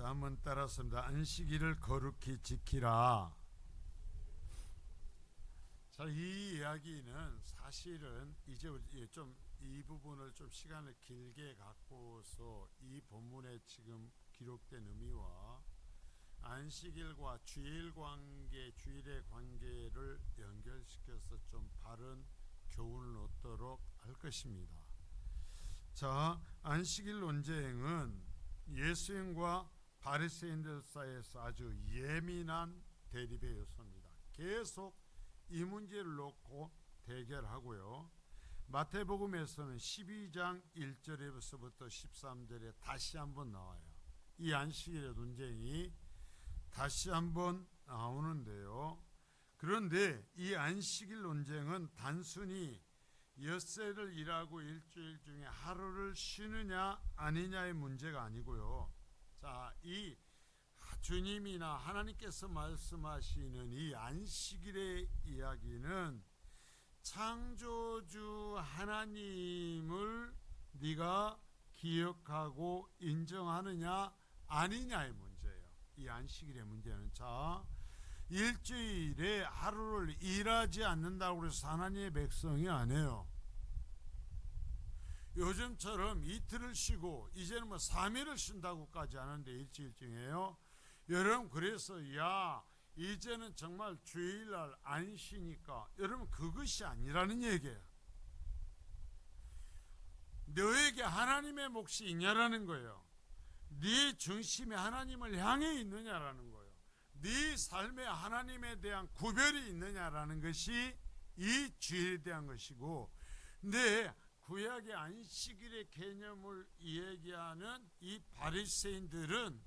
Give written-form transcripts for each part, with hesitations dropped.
자, 한번 따라서입니다. 안식일을 거룩히 지키라. 자, 이 이야기는 사실은 이제 좀 이 부분을 좀 시간을 길게 갖고서 이 본문에 지금 기록된 의미와 안식일과 주일의 관계를 연결시켜서 좀 바른 교훈을 얻도록 할 것입니다. 자, 안식일 논쟁은 예수님과 바리새인들 사이에서 아주 예민한 대립의 요소입니다. 계속 이 문제를 놓고 대결하고요. 마태복음에서는 12장 1절에서부터 13절에 다시 한번 나와요. 이 안식일의 논쟁이 다시 한번 나오는데요. 그런데 이 안식일 논쟁은 단순히 엿새를 일하고 일주일 중에 하루를 쉬느냐 아니냐의 문제가 아니고요. 자, 이 주님이나 하나님께서 말씀하시는 이 안식일의 이야기는 창조주 하나님을 네가 기억하고 인정하느냐 아니냐의 문제예요. 이 안식일의 문제는. 자, 일주일에 하루를 일하지 않는다고 해서 하나님의 백성이 아니에요. 요즘처럼 이틀을 쉬고 이제는 3일을 쉰다고까지 하는데 일주일 중에요. 여러분, 그래서 이제는 정말 주일날 안 쉬니까 여러분, 그것이 아니라는 얘기예요. 너에게 하나님의 몫이 있냐라는 거예요. 네 중심이 하나님을 향해 있느냐라는 거예요. 네 삶에 하나님에 대한 구별이 있느냐라는 것이 이 주일에 대한 것이고, 근데 구약의 안식일의 개념을 얘기하는 이 바리새인들은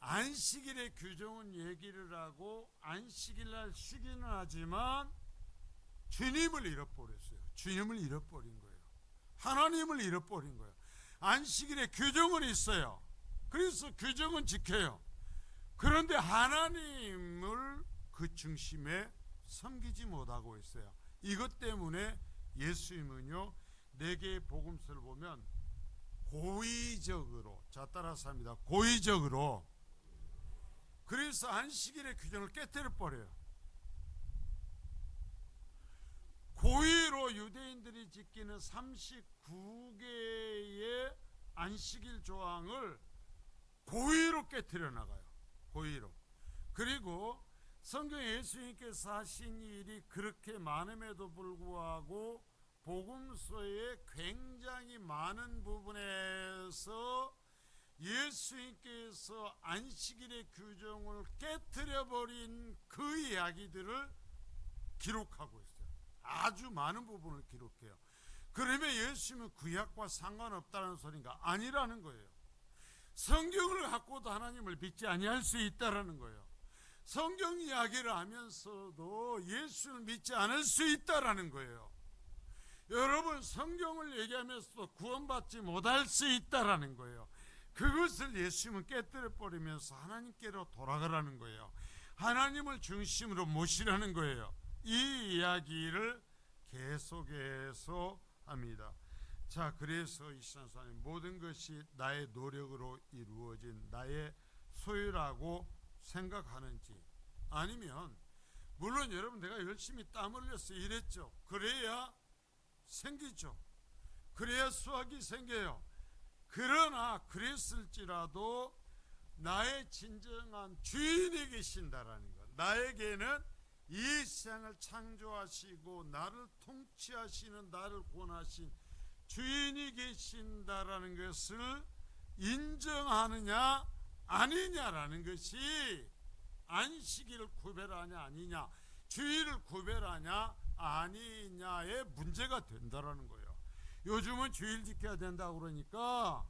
안식일의 규정은 얘기를 하고 안식일날 쉬기는 하지만 주님을 잃어버렸어요. 주님을 잃어버린 거예요. 하나님을 잃어버린 거예요. 안식일의 규정은 있어요. 그래서 규정은 지켜요. 그런데 하나님을 그 중심에 섬기지 못하고 있어요. 이것 때문에 예수님은요, 네 개의 복음서를 보면 고의적으로, 자 따라서 합니다. 고의적으로. 그래서 안식일의 규정을 깨뜨려 버려요. 고의로 유대인들이 지키는 39개의 안식일 조항을 고의로 깨뜨려 나가요. 고의로. 그리고 성경에 예수님께서 하신 일이 그렇게 많음에도 불구하고 복음서에 굉장히 많은 부분에서 예수님께서 안식일의 규정을 깨트려버린 그 이야기들을 기록하고 있어요. 아주 많은 부분을 기록해요. 그러면 예수님은 구약과 상관없다는 소리가 아니라는 거예요. 성경을 갖고도 하나님을 믿지 아니할 수 있다라는 거예요. 성경 이야기를 하면서도 예수를 믿지 않을 수 있다라는 거예요. 여러분, 성경을 얘기하면서도 구원받지 못할 수 있다라는 거예요. 그것을 예수님은 깨뜨려 버리면서 하나님께로 돌아가라는 거예요. 하나님을 중심으로 모시라는 거예요. 이 이야기를 계속해서 합니다. 자, 그래서 이 시간에 모든 것이 나의 노력으로 이루어진 나의 소유라고 생각하는지, 아니면 물론 여러분, 내가 열심히 땀 흘려서 일했죠. 그래야 생기죠. 그래야 수확이 생겨요. 그러나 그랬을지라도 나의 진정한 주인이 계신다라는 것, 나에게는 이 세상을 창조하시고 나를 통치하시는, 나를 구원하신 주인이 계신다라는 것을 인정하느냐 아니냐라는 것이 안식일을 구별하냐 아니냐, 주일을 구별하냐 아니냐의 문제가 된다라는 거예요. 요즘은 주일 지켜야 된다고 그러니까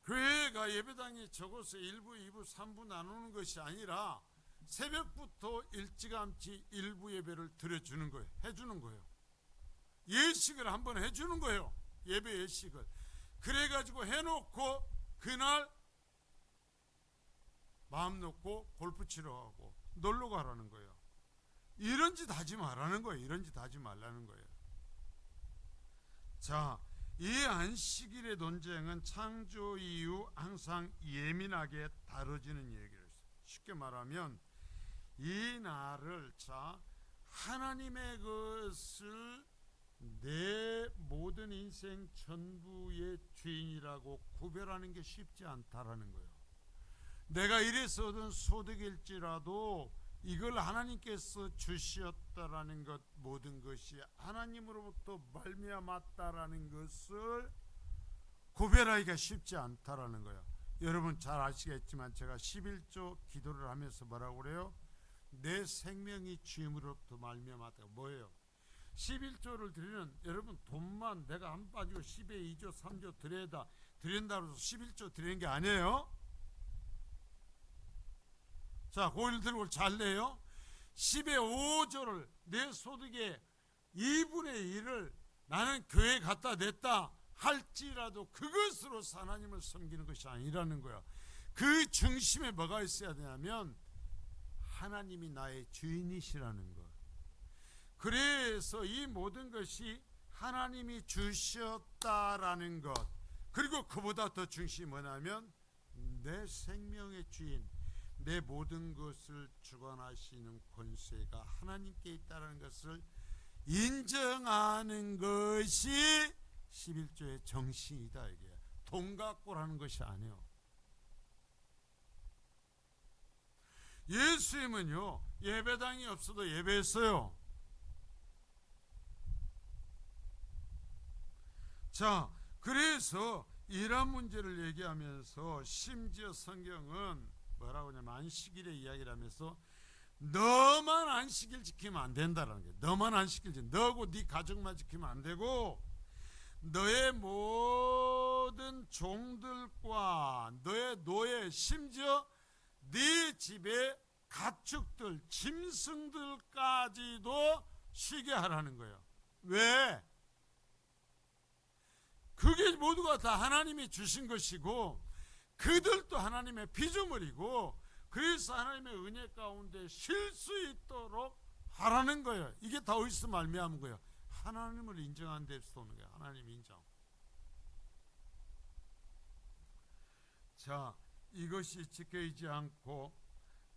교회가 예배당에 적어서 1부, 2부, 3부 나누는 것이 아니라 새벽부터 일찌감치 1부 예배를 드려주는 거예요. 해주는 거예요. 예식을 한번 해주는 거예요. 예배 예식을. 그래가지고 해놓고 그날 마음 놓고 골프 치러 가고 놀러 가라는 거예요. 이런 짓 하지 말라는 거예요. 이런 짓 하지 말라는 거예요. 자, 이 안식일의 논쟁은 창조 이후 항상 예민하게 다뤄지는 얘기를 했어요. 쉽게 말하면 이 날을 하나님의 것을 내 모든 인생 전부의 주인이라고 구별하는 게 쉽지 않다라는 거예요. 내가 이래서 얻은 소득일지라도 이걸 하나님께서 주시었다라는 것, 모든 것이 하나님으로부터 말미암았다라는 것을 구별하기가 쉽지 않다라는 거예요. 여러분 잘 아시겠지만 제가 11조 기도를 하면서 뭐라고 그래요? 내 생명이 주임으로부터 말미암았다. 뭐예요? 11조를 드리는, 여러분 돈만 내가 안 빠지고 10에 2조 3조 드린다고 해서 11조 드리는 게 아니에요. 자, 고일 들고 잘 내요. 10의 5조를 내 소득의 2분의 1을 나는 교회에 갖다 냈다 할지라도 그것으로 하나님을 섬기는 것이 아니라는 거야. 그 중심에 뭐가 있어야 되냐면 하나님이 나의 주인이시라는 것. 그래서 이 모든 것이 하나님이 주셨다라는 것, 그리고 그보다 더 중심이 뭐냐면 내 생명의 주인, 내 모든 것을 주관하시는 권세가 하나님께 있다는 것을 인정하는 것이 11조의 정신이다. 이게 돈 갖고 하는 것이 아니에요. 예수님은요, 예배당이 없어도 예배했어요. 자, 그래서 이런 문제를 얘기하면서 심지어 성경은 뭐라고 하냐면 안식일의 이야기를 하면서 너만 안식일 지키면 안 된다라는 거예요. 너만 안식일 지키면, 너하고 네 가족만 지키면 안 되고 너의 모든 종들과 너의 노예, 심지어 네 집의 가축들, 짐승들까지도 쉬게 하라는 거예요. 왜? 그게 모두가 다 하나님이 주신 것이고 그들도 하나님의 피조물이고, 그래서 하나님의 은혜 가운데 쉴 수 있도록 하라는 거예요. 이게 다 어디서 말미암은 거예요? 하나님을 인정한 데서 오는 거예요. 하나님 인정. 자, 이것이 지켜지지 않고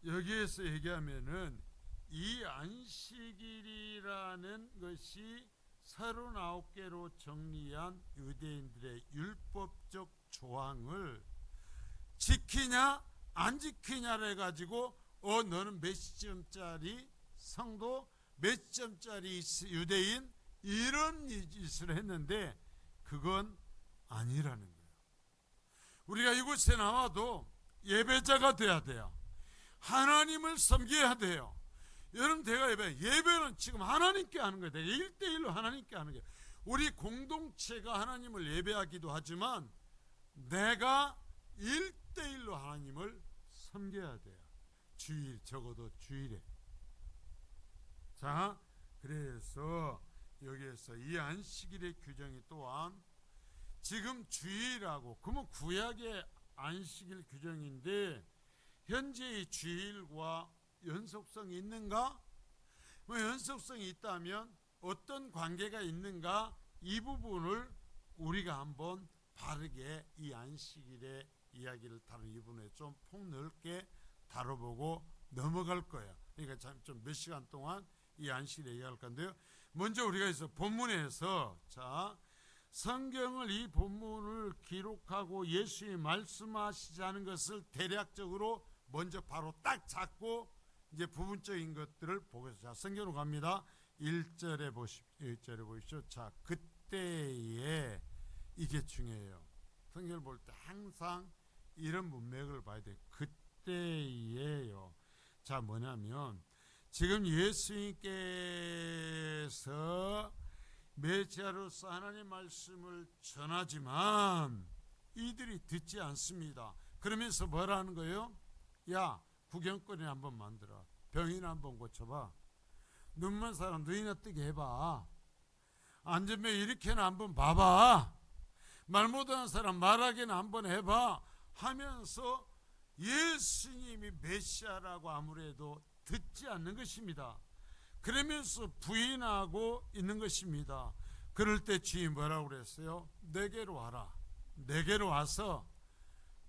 여기에서 얘기하면은 이 안식일이라는 것이 39개로 정리한 유대인들의 율법적 조항을 지키냐 안 지키냐를 해가지고 너는 몇 시점짜리 성도, 몇 시점짜리 유대인, 이런 짓을 했는데 그건 아니라는 거예요. 우리가 이곳에 나와도 예배자가 돼야 돼요. 하나님을 섬겨야 돼요. 여러분, 제가 예배는 지금 하나님께 하는 거예요. 1대1로 하나님께 하는 거예요. 우리 공동체가 하나님을 예배하기도 하지만 내가 1대1로 하나님을 섬겨야 돼요. 주일, 적어도 주일에. 자, 그래서 여기에서 이 안식일의 규정이 또한 지금 주일하고, 그러면 구약의 안식일 규정인데 현재의 주일과 연속성이 있는가? 뭐 연속성이 있다면 어떤 관계가 있는가? 이 부분을 우리가 한번 바르게 이 안식일의 이야기를 다룬 이 부분에 좀 폭넓게 다뤄보고 넘어갈 거예요. 그러니까 좀 몇 시간 동안 이 안식일에 이야기할 건데요. 먼저 우리가 본문에서 성경을, 이 본문을 기록하고 예수님이 말씀하시자는 것을 대략적으로 먼저 바로 딱 잡고 이제 부분적인 것들을 보겠습니다. 성경으로 갑니다. 1절에 보십시오. 자, 그때에, 이게 중요해요. 성경을 볼 때 항상 이런 문맥을 봐야 돼요. 그때에요. 자, 뭐냐면 지금 예수님께서 메시아로서 하나님 말씀을 전하지만 이들이 듣지 않습니다. 그러면서 뭐라는 거예요? 야, 구경거리나 한번 만들어. 병이나 한번 고쳐봐. 눈먼 사람 눈이나 뜨게 해봐. 안전병 일으켜나 한번 봐봐. 말 못하는 사람 말하기나 한번 해봐 하면서 예수님이 메시아라고 아무래도 듣지 않는 것입니다. 그러면서 부인하고 있는 것입니다. 그럴 때 주인이 뭐라고 그랬어요? 내게로 와라. 내게로 와서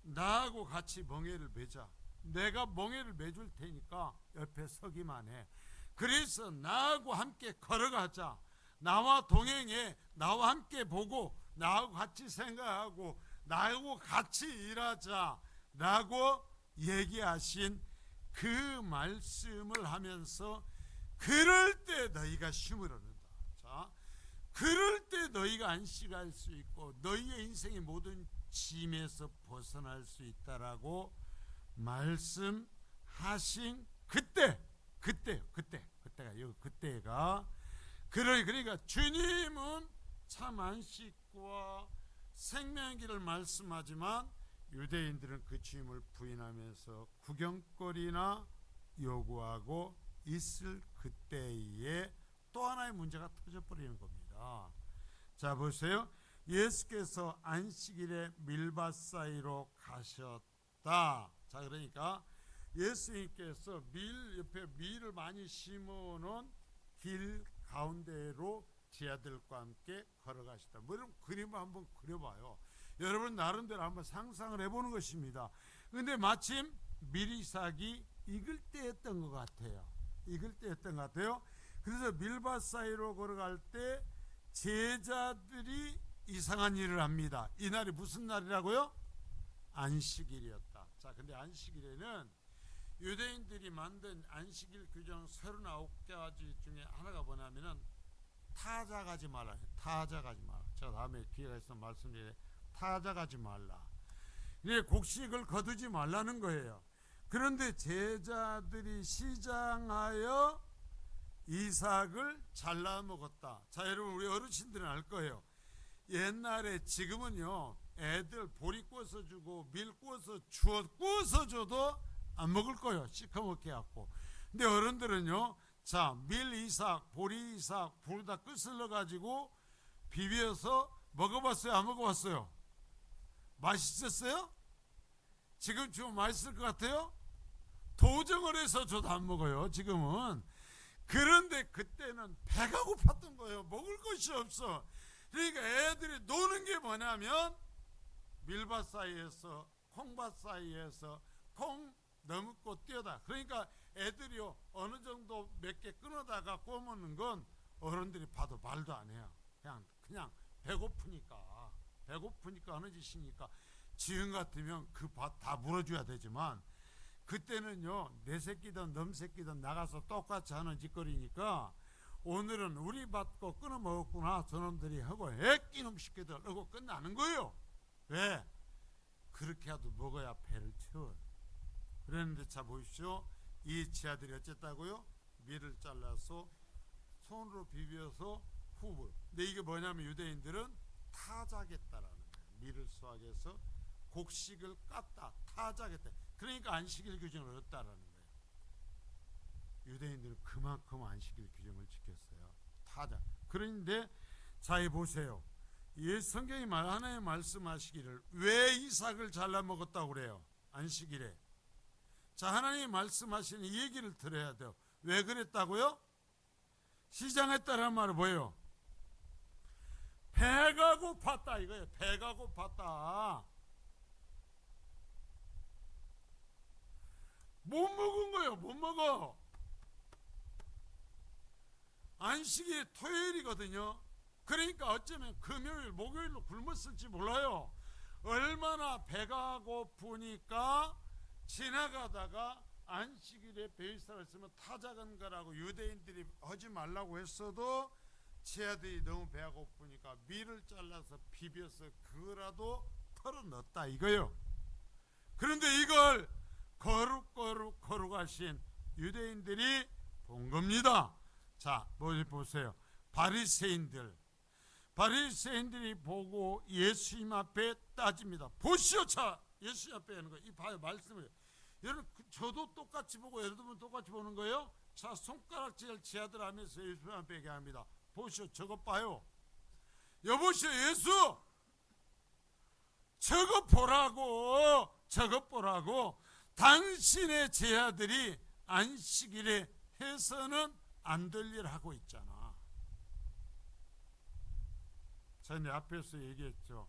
나하고 같이 멍에를 매자. 내가 멍에를 매줄 테니까 옆에 서기만 해. 그래서 나하고 함께 걸어가자. 나와 동행해. 나와 함께 보고 나하고 같이 생각하고 나하고 같이 일하자 라고 얘기하신 그 말씀을 하면서 그럴 때 너희가 쉼을 얻는다. 자, 그럴 때 너희가 안식할 수 있고 너희의 인생의 모든 짐에서 벗어날 수 있다라고 말씀하신 그때가 그러니까 주님은 참 안식과 생명기를 말씀하지만 유대인들은 그 주님을 부인하면서 구경거리나 요구하고 있을 그때에 또 하나의 문제가 터져버리는 겁니다. 자, 보세요. 예수께서 안식일에 밀밭 사이로 가셨다. 자, 그러니까 예수님께서 밀 옆에 밀을 많이 심어놓은 길 가운데로 제자들과 함께 걸어가시다. 여러분 그림을 한번 그려봐요. 여러분 나름대로 한번 상상을 해보는 것입니다. 그런데 마침 밀이삭이 익을 때였던 것 같아요. 그래서 밀밭 사이로 걸어갈 때 제자들이 이상한 일을 합니다. 이날이 무슨 날이라고요? 안식일이었다. 자, 근데 안식일에는 유대인들이 만든 안식일 규정 39가지 중에 하나가 뭐냐면은 타작하지 말라. 제가 다음에 기회가 있으면 말씀드릴게요. 타작하지 말라. 이게 곡식을 거두지 말라는 거예요. 그런데 제자들이 시장하여 이삭을 잘라 먹었다. 자, 여러분 우리 어르신들은 알 거예요. 옛날에 지금은요 애들 보리 구워서 주고 밀 구워서 줘도 안 먹을 거예요. 시커멓게 갖고. 근데 어른들은요, 자, 밀 이삭, 보리 이삭, 불 다 끄슬러 가지고 비벼서 먹어봤어요? 안 먹어봤어요? 맛있었어요? 지금 좀 맛있을 것 같아요? 도정을 해서 저도 안 먹어요, 지금은. 그런데 그때는 배가 고팠던 거예요. 먹을 것이 없어. 그러니까 애들이 노는 게 뭐냐면 밀밭 사이에서 콩밭 사이에서 콩 넘고 뛰어다. 그러니까 애들이요 어느 정도 몇 개 끊어다가 꼬먹는 건 어른들이 봐도 말도 안 해요. 그냥 배고프니까 어느 짓이니까. 지금 같으면 그 밭 다 물어줘야 되지만 그때는요 내 새끼든 놈 새끼든 나가서 똑같이 하는 짓거리니까 오늘은 우리 밭거 끊어 먹었구나 저놈들이 하고 애끼놈 새끼들 하고 끝나는 거예요. 왜? 그렇게 해도 먹어야 배를 채워요. 그랬는데 자 보십시오. 이 제자들이 어쨌다고요? 밀을 잘라서 손으로 비벼서 후불. 근데 이게 뭐냐면 유대인들은 타작했다라는 거예요. 밀을 수확해서 곡식을 깠다. 타작했다. 그러니까 안식일 규정을 어겼다라는 거예요. 유대인들은 그만큼 안식일 규정을 지켰어요. 타작. 그런데 자, 이 보세요. 이 성경이 하나님 말씀하시기를 왜 이삭을 잘라 먹었다고 그래요? 안식일에. 자, 하나님이 말씀하시는 이 얘기를 들어야 돼요. 왜 그랬다고요? 시장했다는 말은 뭐예요? 배가 고팠다 이거예요. 배가 고팠다. 못 먹은 거예요. 못 먹어. 안식일이 토요일이거든요. 그러니까 어쩌면 금요일 목요일로 굶었을지 몰라요. 얼마나 배가 고프니까 지나가다가 안식일에 베이스가 있으면 타작한 거라고 유대인들이 하지 말라고 했어도 제자들이 너무 배가 고프니까 밀을 잘라서 비벼서 그거라도 털어넣었다 이거요. 그런데 이걸 거룩하신 유대인들이 본 겁니다. 자, 보세요. 바리새인들이 보고 예수님 앞에 따집니다. 보시오. 자, 예수님 앞에 하는 거. 이 봐요. 말씀을. 여러분 저도 똑같이 보고 여러분 똑같이 보는 거예요. 자, 손가락질 제자들 하면서 예수님 앞에 얘기합니다. 보시오. 저것 봐요. 여보시오. 예수. 저것 보라고. 당신의 제자들이 안식일에 해서는 안 될 일 하고 있잖아. 전에 앞에서 얘기했죠.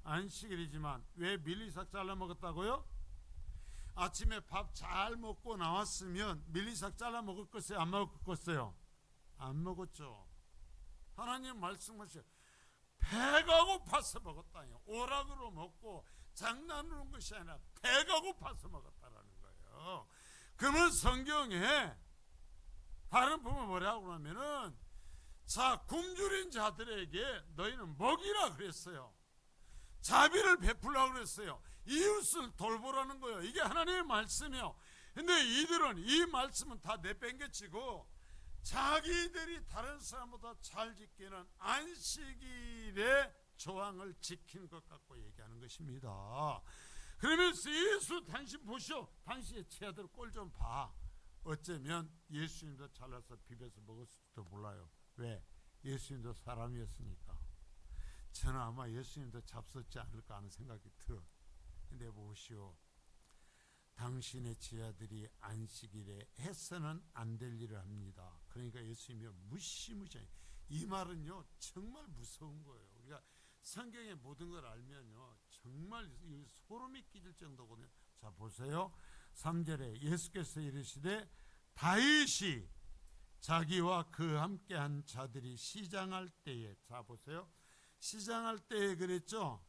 안식일이지만 왜 밀리삭 잘라 먹었다고요? 아침에 밥 잘 먹고 나왔으면 밀리삭 잘라 먹을 것이요, 안 먹을 것이요? 안 먹었죠. 하나님 말씀하셔. 배가 고파서 먹었다요. 오락으로 먹고 장난으로 것이 아니라 배가 고파서 먹었다라는 거예요. 그러면 성경에 다른 부분 뭐라고 하면은, 자, 굶주린 자들에게 너희는 먹이라 그랬어요. 자비를 베풀라고 그랬어요. 이웃을 돌보라는 거예요. 이게 하나님의 말씀이에요. 근데 이들은 이 말씀은 다 내팽개치고 자기들이 다른 사람보다 잘 지키는 안식일의 조항을 지킨 것 같고 얘기하는 것입니다. 그러면서 예수 당신 보시오. 당신의 제자들 꼴 좀 봐. 어쩌면 예수님도 잘라서 비벼서 먹었을지도 몰라요. 왜? 예수님도 사람이었으니까. 저는 아마 예수님도 잡섰지 않을까 하는 생각이 들어. 근데 보시오. 당신의 제자들이 안식일에 해서는 안 될 일을 합니다. 그러니까 예수님이 무시무시해. 이 말은요 정말 무서운 거예요. 우리가 성경의 모든 걸 알면요 정말 소름이 끼칠 정도거든요. 자 보세요. 3절에 예수께서 이르시되 다윗이 자기와 그 함께한 자들이 시장할 때에, 자 보세요. 시장할 때에 그랬죠.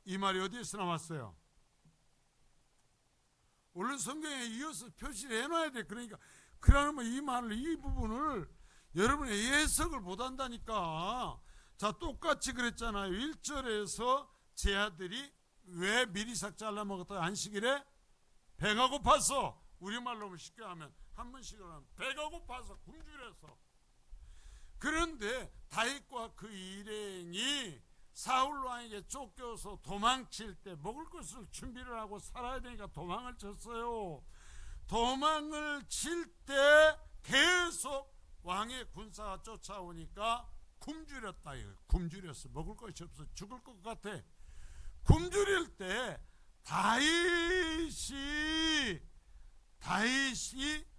이 말이 어디에서 나왔어요? 원래 성경에 이어서 표시를 해놔야 돼. 그러니까 그러면 이 말을, 이 부분을 여러분의 해석을 못한다니까. 자 똑같이 그랬잖아요. 1절에서 제 아들이 왜 미리삭 잘라 먹었다? 안식일에 배가 고파서, 우리말로 쉽게 하면 한 번씩으로 하면 배가 고파서 굶주려서. 그런데 다윗과 그 일행이 사울 왕에게 쫓겨서 도망칠 때 먹을 것을 준비를 하고 살아야 되니까 도망을 쳤어요. 도망을 칠 때 계속 왕의 군사가 쫓아오니까 굶주렸다. 굶주렸어. 먹을 것이 없어. 죽을 것 같아. 굶주릴 때 다윗이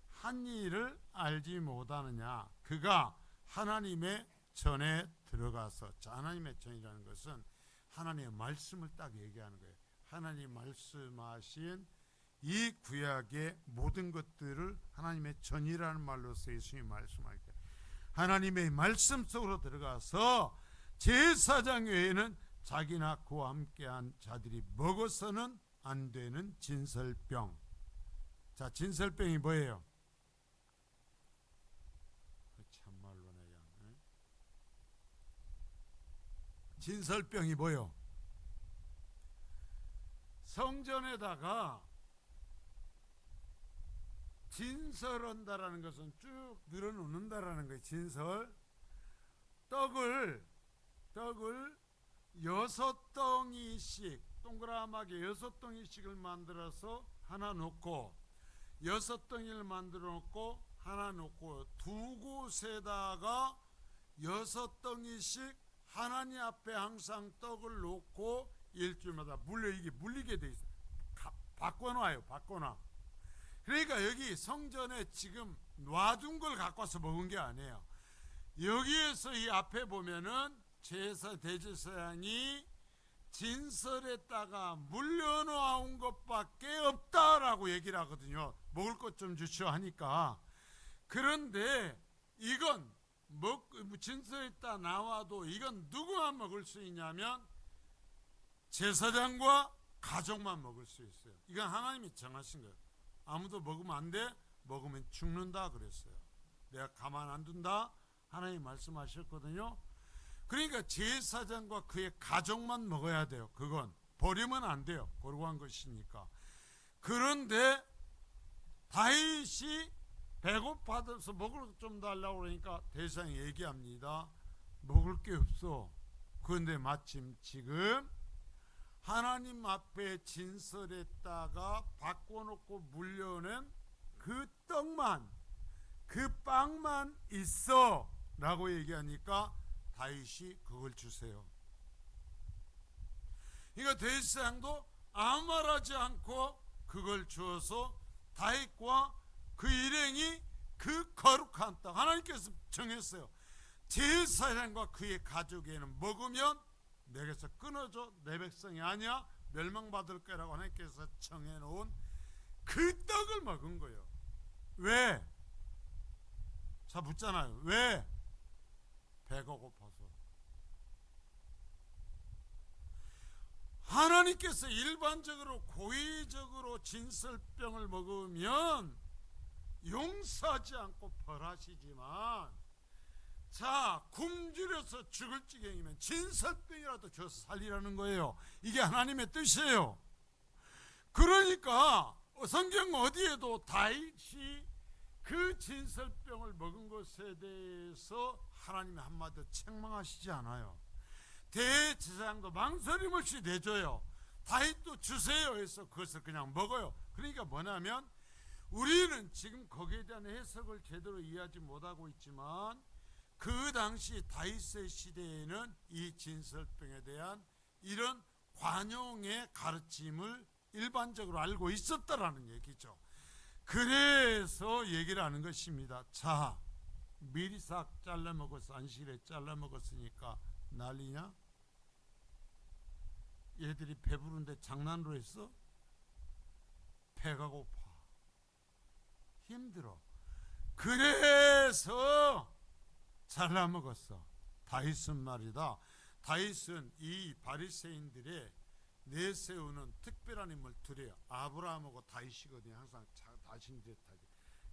한 일을 알지 못하느냐. 그가 하나님의 전에 들어가서, 자, 하나님의 전이라는 것은 하나님의 말씀을 딱 얘기하는 거예요. 하나님 말씀하신 이 구약의 모든 것들을 하나님의 전이라는 말로서 예수님이 말씀할 때 하나님의 말씀 속으로 들어가서 제사장 외에는 자기나 그와 함께한 자들이 먹어서는 안 되는 진설병. 자, 진설병이 뭐예요? 참말로 내가 진설병이 뭐요? 성전에다가 진설한다라는 것은 쭉 늘어놓는다라는 거예요. 진설. 떡을 6덩이씩 동그라하게 6덩이씩을 만들어서 하나 놓고, 6덩이를 만들어 놓고 하나 놓고, 두 곳에다가 6덩이씩 하나님 앞에 항상 떡을 놓고 일주일마다 이게 물리게 돼 있어요. 바꿔놔요. 바꿔놔. 그러니까 여기 성전에 지금 놔둔 걸 갖고 와서 먹은 게 아니에요. 여기에서 이 앞에 보면은 대제사장이 진설에다가 물려놓은 것밖에 없다라고 얘기를 하거든요. 먹을 것 좀 주시오 하니까. 그런데 이건 진설에다 나와도 이건 누구만 먹을 수 있냐면 제사장과 가족만 먹을 수 있어요. 이건 하나님이 정하신 거예요. 아무도 먹으면 안 돼. 먹으면 죽는다 그랬어요. 내가 가만 안 둔다. 하나님 말씀하셨거든요. 그러니까 제사장과 그의 가족만 먹어야 돼요. 그건 버리면 안 돼요. 거룩한 것이니까. 그런데 다윗이 배고파서 먹을 것 좀 달라고 그러니까 대상이 얘기합니다. 먹을 게 없어. 그런데 마침 지금 하나님 앞에 진설했다가 바꿔놓고 물려낸 그 떡만, 그 빵만 있어 라고 얘기하니까 다윗이 그걸 주세요. 그러니까 대제사장도 아무 말하지 않고 그걸 주어서 다윗과 그 일행이 그 거룩한 떡, 하나님께서 정했어요. 제사장과 그의 가족에는 먹으면 내게서 끊어져 내 백성이 아니야 멸망받을 거라고 하나님께서 정해놓은 그 떡을 먹은 거예요. 왜? 자 묻잖아요. 왜? 배가 고파서. 하나님께서 일반적으로 고의적으로 진설병을 먹으면 용서하지 않고 벌하시지만, 자 굶주려서 죽을 지경이면 진설병이라도 줘서 살리라는 거예요. 이게 하나님의 뜻이에요. 그러니까 성경 어디에도 다윗이 그 진설병을 먹은 것에 대해서 하나님이 한마디도 책망하시지 않아요. 대제사장도 망설임 없이 내줘요. 다윗도 주세요 해서 그것을 그냥 먹어요. 그러니까 뭐냐면 우리는 지금 거기에 대한 해석을 제대로 이해하지 못하고 있지만 그 당시 다윗의 시대에는 이 진설병에 대한 이런 관용의 가르침을 일반적으로 알고 있었다라는 얘기죠. 그래서 얘기를 하는 것입니다. 자, 미리 싹 잘라 먹어서 안식일에 잘라 먹었으니까 난리냐? 얘들이 배부른데 장난으로 했어? 배가 고파, 힘들어. 그래서 잘라 먹었어. 다윗은 말이다. 다윗은 이 바리새인들의 내세우는 특별한 인물 둘이에요. 아브라함하고 다윗이거든요. 항상 다신 듯하게.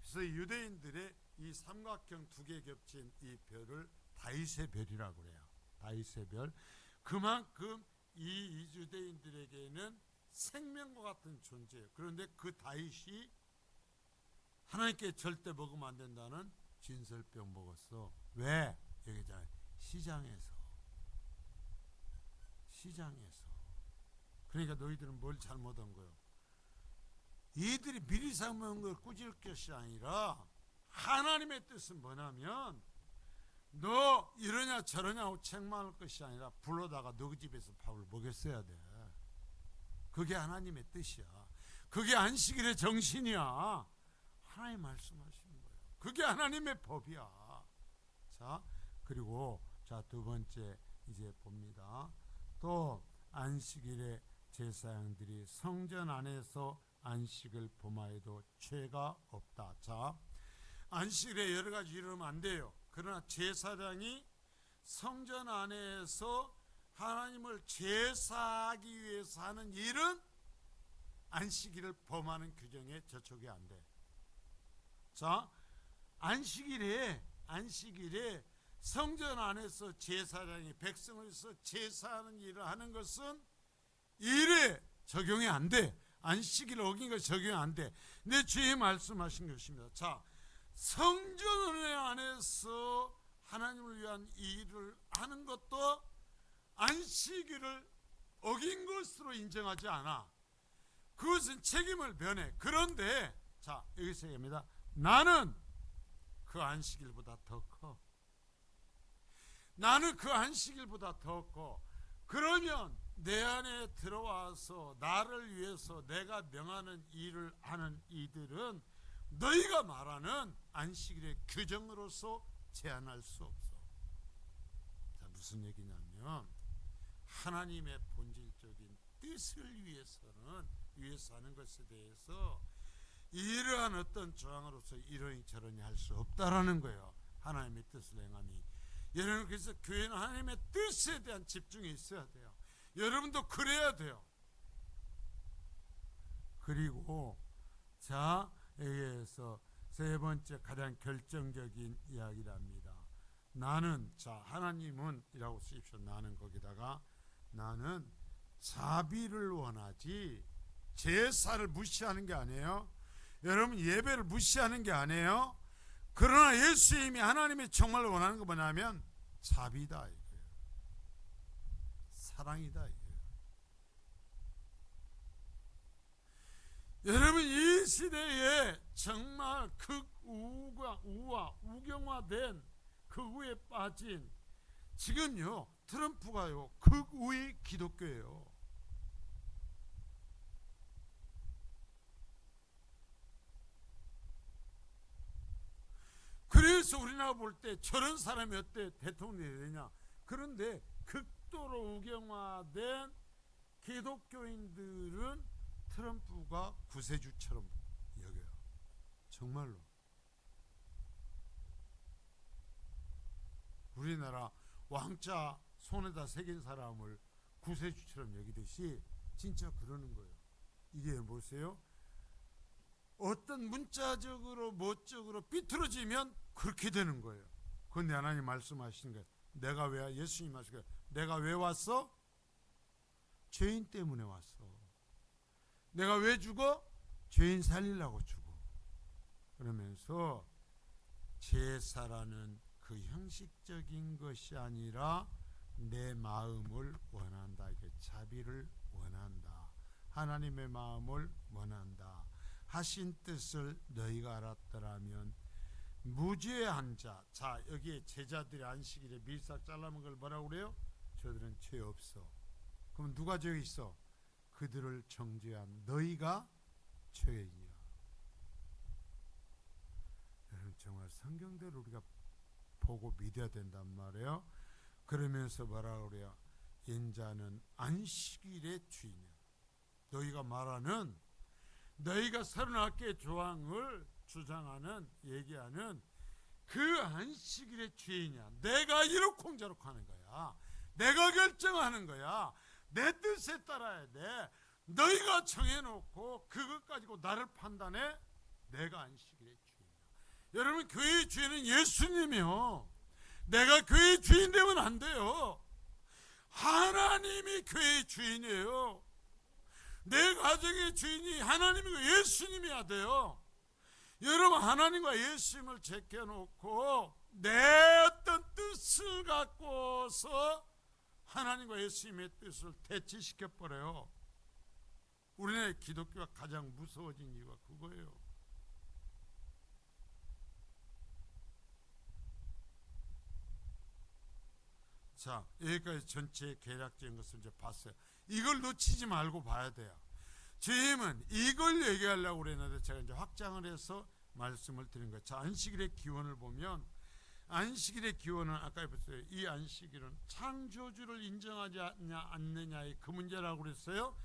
그래서 유대인들의 이 삼각형 두 개 겹친 이 별을 다윗의 별이라고 그래요. 다윗의 별. 그만큼 이 유대인들에게는 생명과 같은 존재예요. 그런데 그 다윗이 하나님께 절대 먹으면 안 된다는 진설병 먹었어. 왜? 여기잖아요. 시장에서. 그러니까 너희들은 뭘 잘못한 거예요? 이들이 미리 사먹은 걸 꾸질 것이 아니라 하나님의 뜻은 뭐냐면 너 이러냐 저러냐 하고 책망할 것이 아니라 불러다가 너희 집에서 밥을 먹였어야 돼. 그게 하나님의 뜻이야. 그게 안식일의 정신이야. 하나님 말씀하시는 거예요. 그게 하나님의 법이야. 자, 그리고 자, 두 번째 이제 봅니다. 또 안식일에 제사장들이 성전 안에서 안식을 범하여도 죄가 없다. 자, 안식일에 여러 가지 이러면 안 돼요. 그러나 제사장이 성전 안에서 하나님을 제사하기 위해서 하는 일은 안식일을 범하는 규정에 저촉이 안 돼. 자, 안식일에 성전 안에서 제사장이 백성을 위해서 제사하는 일을 하는 것은 일에 적용이 안 돼. 안식일을 어긴 것이 적용이 안 돼. 근데 주의 말씀하신 것입니다. 자, 성전 안에서 하나님을 위한 일을 하는 것도 안식일을 어긴 것으로 인정하지 않아. 그것은 책임을 면해. 그런데 자, 여기서 얘기합니다. 나는 그 안식일보다 더 커. 나는 그 안식일보다 더 커. 그러면 내 안에 들어와서 나를 위해서 내가 명하는 일을 하는 이들은 너희가 말하는 안식일의 규정으로서 제한할 수 없어. 자, 무슨 얘기냐면 하나님의 본질적인 뜻을 위해서 하는 것에 대해서 이러한 어떤 조항으로서 이러니 저러니 할 수 없다라는 거예요. 하나님의 뜻을 행함이. 여러분, 그래서 교회는 하나님의 뜻에 대한 집중이 있어야 돼요. 여러분도 그래야 돼요. 그리고 자, 여기에서 세 번째 가장 결정적인 이야기랍니다. 나는, 자, 하나님은 이라고 쓰십시오. 나는 거기다가 나는 자비를 원하지 제사를 무시하는 게 아니에요. 여러분, 예배를 무시하는 게 아니에요. 그러나 예수님이 하나님이 정말 원하는 거 뭐냐면 자비다 이거예요. 사랑이다 이거예요. 여러분, 이 시대에 정말 우경화된 극우에 빠진 지금요 트럼프가요 극우의 기독교예요. 그래서 그래서 우리나라 볼 때 저런 사람이 어때 대통령이 되냐. 그런데 극도로 우경화된 기독교인들은 트럼프가 구세주처럼 여겨요. 정말로. 우리나라 왕자 손에다 새긴 사람을 구세주처럼 여기듯이 진짜 그러는 거예요. 이게 보세요. 어떤 문자적으로 뭐적으로 삐뚤어지면 그렇게 되는 거예요. 그런데 하나님 말씀하시는 거예요. 내가 왜, 예수님 하시는 거예요. 내가 왜 왔어? 죄인 때문에 왔어. 내가 왜 죽어? 죄인 살리려고 죽어. 그러면서 제사라는 그 형식적인 것이 아니라 내 마음을 원한다. 이게 자비를 원한다. 하나님의 마음을 원한다. 하신 뜻을 너희가 알았더라면 무죄한 자. 자, 여기에 제자들의 안식일에 밀싹 잘라먹은 걸 뭐라고 그래요? 저들은 죄 없어. 그럼 누가 죄 있어? 그들을 정죄한 너희가 죄인이라. 여러분 정말 성경대로 우리가 보고 믿어야 된단 말이에요. 그러면서 뭐라고 그래요? 인자는 안식일의 주인이야. 너희가 말하는, 너희가 39개의 조항을 주장하는, 얘기하는 그 안식일의 주인이야. 내가 이러쿵저러쿵 하는 거야. 내가 결정하는 거야. 내 뜻에 따라야 돼. 너희가 정해놓고 그것 가지고 나를 판단해. 내가 안식일의 주인이야. 여러분, 교회의 주인은 예수님이요. 내가 교회의 주인 되면 안 돼요. 하나님이 교회의 주인이에요. 내 가정의 주인이 하나님이고 예수님이어야 돼요. 여러분, 하나님과 예수님을 제껴놓고 내 어떤 뜻을 갖고서 하나님과 예수님의 뜻을 대치시켜버려요. 우리나라 기독교가 가장 무서워진 이유가 그거예요. 자, 여기까지 전체 개략적인 것을 이제 봤어요. 이걸 놓치지 말고 봐야 돼요. 주님은 이걸 얘기하려고 그랬는데 제가 이제 확장을 해서 말씀을 드린 거예요. 자, 안식일의 기원을 보면, 안식일의 기원은 아까 봤어요. 이 안식일은 창조주를 인정하지 않느냐의 그 문제라고 그랬어요.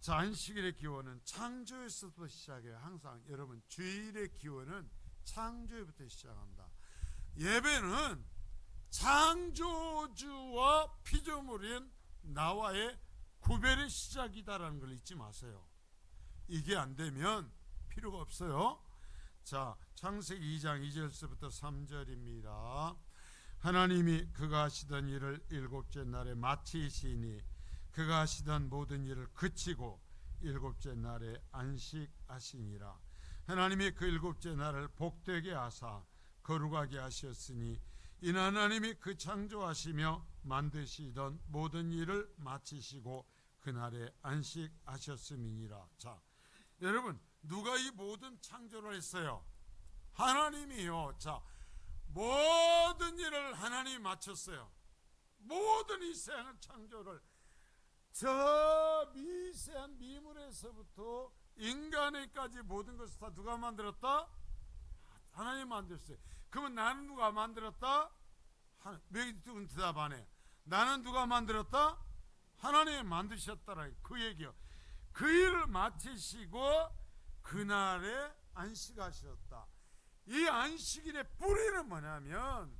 자, 안식일의 기원은 창조에서부터 시작해요. 항상 여러분, 주일의 기원은 창조에부터 시작한다. 예배는 창조주와 피조물인 나와의 구별의 시작이다라는 걸 잊지 마세요. 이게 안 되면 필요가 없어요. 자, 창세기 2장 2절서부터 3절입니다. 하나님이 그가 하시던 일을 일곱째 날에 마치시니 그가 하시던 모든 일을 그치고 일곱째 날에 안식하시니라. 하나님이 그 일곱째 날을 복되게 하사 거룩하게 하셨으니 이는 하나님이 그 창조하시며 만드시던 모든 일을 마치시고 그날에 안식하셨음이니라. 자, 여러분, 누가 이 모든 창조를 했어요? 하나님이요. 자, 모든 일을 하나님이 마쳤어요. 모든 이 세상의 창조를, 저 미세한 미물에서부터 인간에까지 모든 것을 다 누가 만들었다? 하나님 만들었어요. 그러면 나는 누가 만들었다? 몇 분 대답 안 해. 나는 누가 만들었다? 하나님이 만드셨다라. 그 얘기요. 그 일을 마치시고 그날에 안식하셨다. 이 안식일의 뿌리는 뭐냐면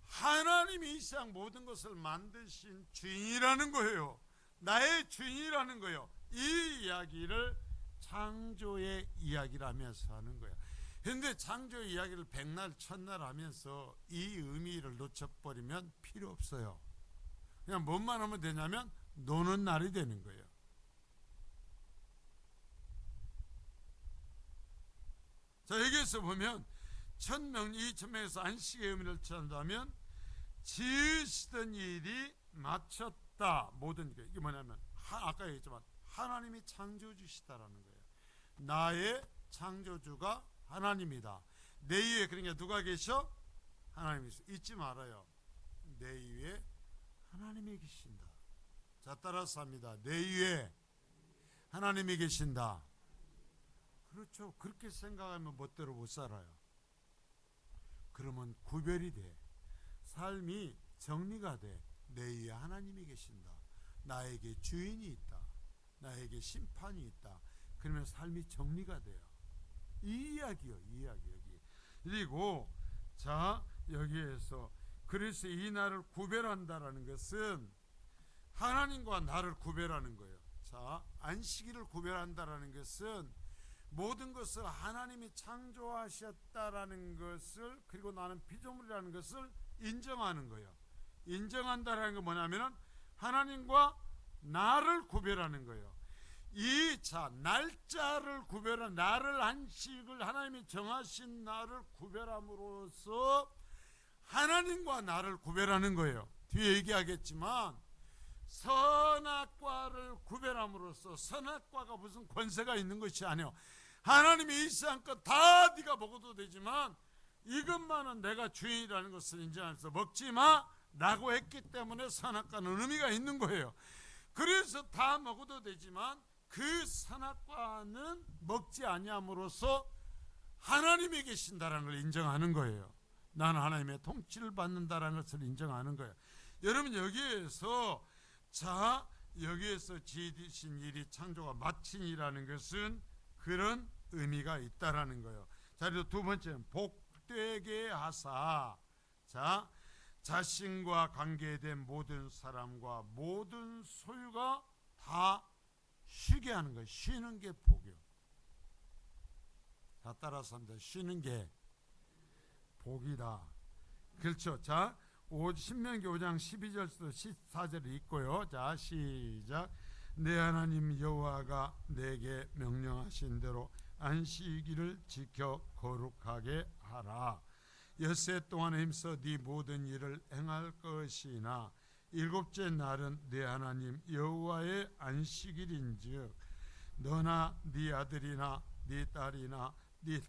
하나님이 이 세상 모든 것을 만드신 주인이라는 거예요. 나의 주인이라는 거예요. 이 이야기를 창조의 이야기라면서 하는 거예요. 그런데 창조의 이야기를 백날 첫날 하면서 이 의미를 놓쳐버리면 필요 없어요. 그냥 뭔만 하면 되냐면 노는 날이 되는 거예요. 자, 여기에서 보면 천명, 이 천명에서 안식의 의미를 찾는다면 지으시던 일이 마쳤다. 모든 게 이게 뭐냐면 아까 얘기했지만 하나님이 창조주시다라는 거예요. 나의 창조주가 하나님이다. 내 위에 그러니까 누가 계셔? 하나님이 있어. 잊지 말아요. 내 위에 하나님이 계신다. 자, 따라서 합니다. 내 위에 하나님이 계신다. 그렇죠. 그렇게 생각하면 멋대로 못 살아요. 그러면 구별이 돼. 삶이 정리가 돼. 내 위에 하나님이 계신다. 나에게 주인이 있다. 나에게 심판이 있다. 그러면 삶이 정리가 돼요. 이 이야기요. 이 이야기 여기. 그리고 자 여기에서 그래서 이 날을 구별한다라는 것은 하나님과 나를 구별하는 거예요. 자 안식일을 구별한다라는 것은 모든 것을 하나님이 창조하셨다라는 것을 그리고 나는 피조물이라는 것을 인정하는 거예요. 인정한다라는 건 뭐냐면은 하나님과 나를 구별하는 거예요. 이 자 날짜를 구별한 나를 안식을 하나님이 정하신 날을 구별함으로써 하나님과 나를 구별하는 거예요. 뒤에 얘기하겠지만 선악과를 구별함으로써 선악과가 무슨 권세가 있는 것이 아니에요. 하나님이 일시한 것 다 네가 먹어도 되지만 이것만은 내가 주인이라는 것을 인정하면서 먹지마 라고 했기 때문에 선악과는 의미가 있는 거예요. 그래서 다 먹어도 되지만 그 선악과는 먹지 아니함으로써 하나님이 계신다는 걸 인정하는 거예요. 나는 하나님의 통치를 받는다는 것을 인정하는 거예요. 여러분 여기에서 자 여기에서 지으신 일이 창조가 마친이라는 것은 그런 의미가 있다라는 거예요. 자 그리고 두 번째는 복되게 하사 자 자신과 관계된 모든 사람과 모든 소유가 다 쉬게 하는 거예요. 쉬는 게 복이요. 자 따라서 합니다. 쉬는 게 복이다. 그렇죠. 자 신명기 5장 12절부터 14절이 있고요. 자 시작. 내 하나님 여호와가 내게 명령하신 대로 안식일을 지켜 거룩하게 하라. 엿새 동안 힘써 네 모든 일을 행할 것이나 일곱째 날은 네 하나님 여호와의 안식일인즉 너나 네 아들이나 네 딸이나 네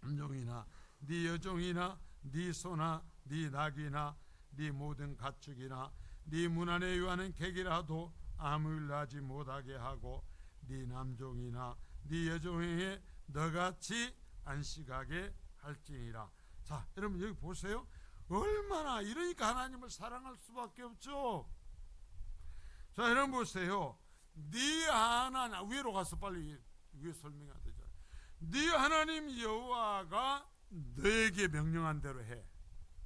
남종이나 네 여종이나 네 소나 네 낙이나 네 모든 가축이나 네 문 안에 유하는 객이라도 아무 일 나지 못하게 하고 네 남종이나 네 여종에게 너같이 안식하게 할지니라. 자 여러분 여기 보세요. 얼마나 이러니까 하나님을 사랑할 수밖에 없죠. 자 여러분 보세요. 네 하나님 위로 가서 빨리 위에 설명해야 되잖아요. 네 하나님 여호와가 너에게 명령한 대로 해.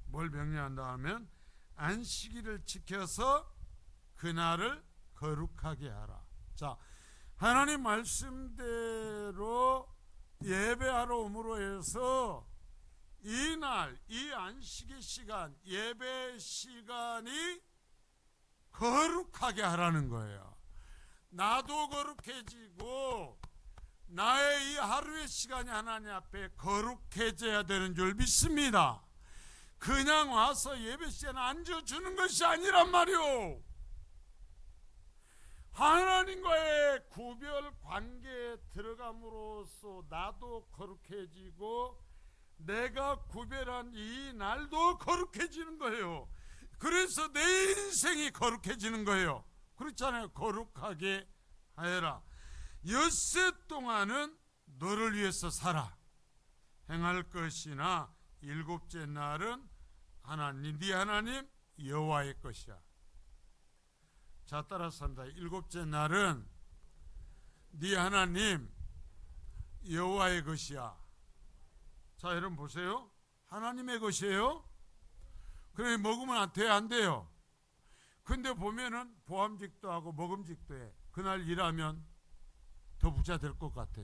뭘 명령한다 하면 안식일을 지켜서 그날을 거룩하게 하라. 자 하나님 말씀대로 예배하러 옴으로 해서 이날 이 안식의 시간 예배 시간이 거룩하게 하라는 거예요. 나도 거룩해지고 나의 이 하루의 시간이 하나님 앞에 거룩해져야 되는 줄 믿습니다. 그냥 와서 예배 시간에 앉아주는 것이 아니란 말이오. 하나님과의 구별 관계에 들어감으로써 나도 거룩해지고 내가 구별한 이 날도 거룩해지는 거예요. 그래서 내 인생이 거룩해지는 거예요. 그렇잖아요. 거룩하게 하여라. 엿새 동안은 너를 위해서 살아 행할 것이나 일곱째 날은 하나님 네 하나님 여호와의 것이야. 자 따라서 한다. 일곱째 날은 네 하나님 여호와의 것이야. 자 여러분 보세요. 하나님의 것이에요. 그래 먹으면 안 돼요. 근데 보면은 보암직도 하고 먹음직도 해. 그날 일하면 더 부자 될 것 같아.